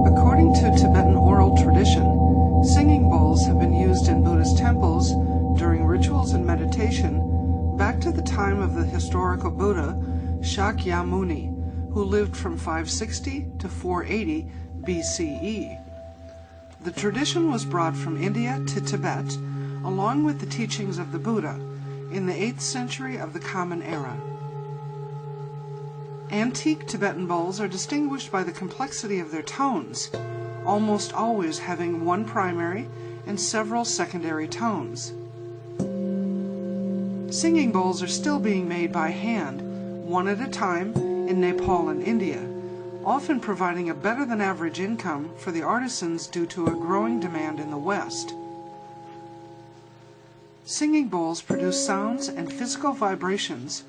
According to Tibetan oral tradition, singing bowls have been used in Buddhist temples during rituals and meditation back to the time of the historical Buddha Shakyamuni, who lived from 560 to 480 BCE. The tradition was brought from India to Tibet, along with the teachings of the Buddha, in the 8th century of the Common Era. Antique Tibetan bowls are distinguished by the complexity of their tones, almost always having one primary and several secondary tones. Singing bowls are still being made by hand, one at a time, in Nepal and India, often providing a better than average income for the artisans due to a growing demand in the West. Singing bowls produce sounds and physical vibrations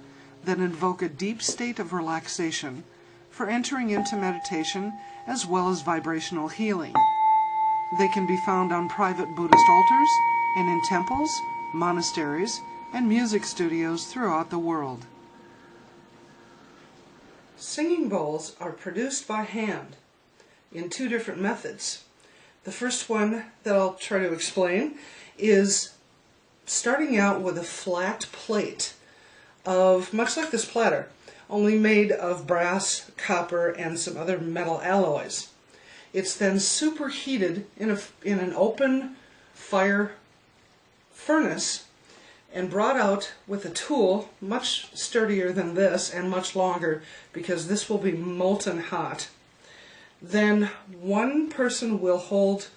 that invoke a deep state of relaxation for entering into meditation as well as vibrational healing. They can be found on private Buddhist altars and in temples, monasteries, and music studios throughout the world. Singing bowls are produced by hand in two different methods. The first one that I'll try to explain is starting out with a flat plate of, much like this platter, only made of brass, copper, and some other metal alloys. It's then superheated in an open fire furnace and brought out with a tool much sturdier than this and much longer, because this will be molten hot. Then one person will hold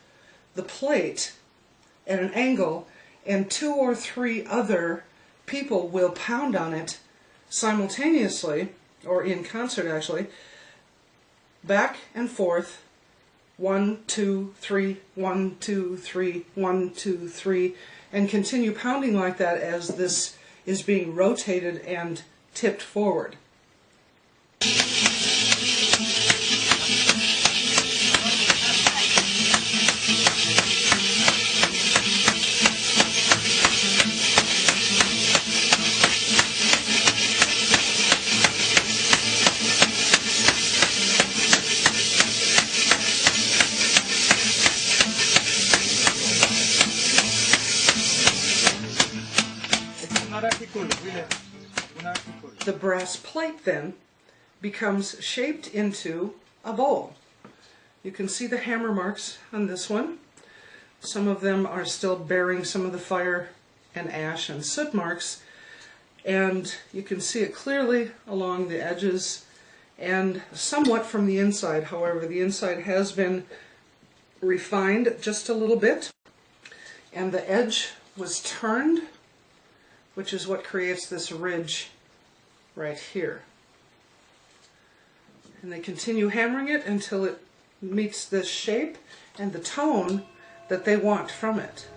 the plate at an angle and 2 or 3 other people will pound on it simultaneously, or in concert actually, back and forth, 1, 2, 3, 1, 2, 3, 1, 2, 3, and continue pounding like that as this is being rotated and tipped forward. The brass plate then becomes shaped into a bowl. You can see the hammer marks on this one. Some of them are still bearing some of the fire and ash and soot marks, and you can see it clearly along the edges and somewhat from the inside. However, the inside has been refined just a little bit, and the edge was turned, which is what creates this ridge right here. And they continue hammering it until it meets this shape and the tone that they want from it.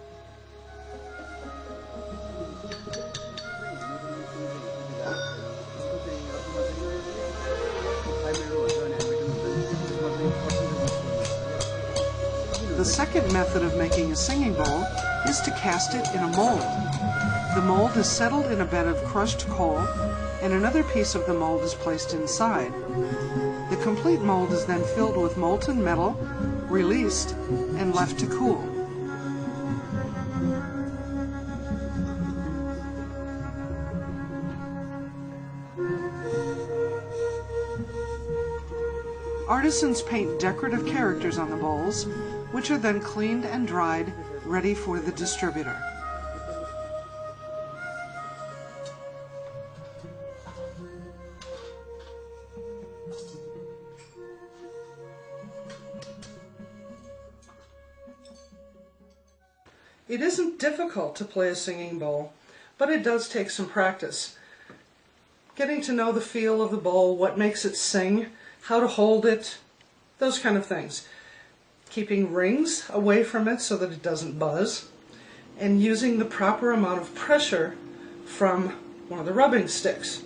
The second method of making a singing bowl is to cast it in a mold. The mold is settled in a bed of crushed coal, and another piece of the mold is placed inside. The complete mold is then filled with molten metal, released, and left to cool. Artisans paint decorative characters on the bowls, which are then cleaned and dried, ready for the distributor. It isn't difficult to play a singing bowl, but it does take some practice. Getting to know the feel of the bowl, what makes it sing, how to hold it, those kind of things. Keeping rings away from it so that it doesn't buzz, and using the proper amount of pressure from one of the rubbing sticks.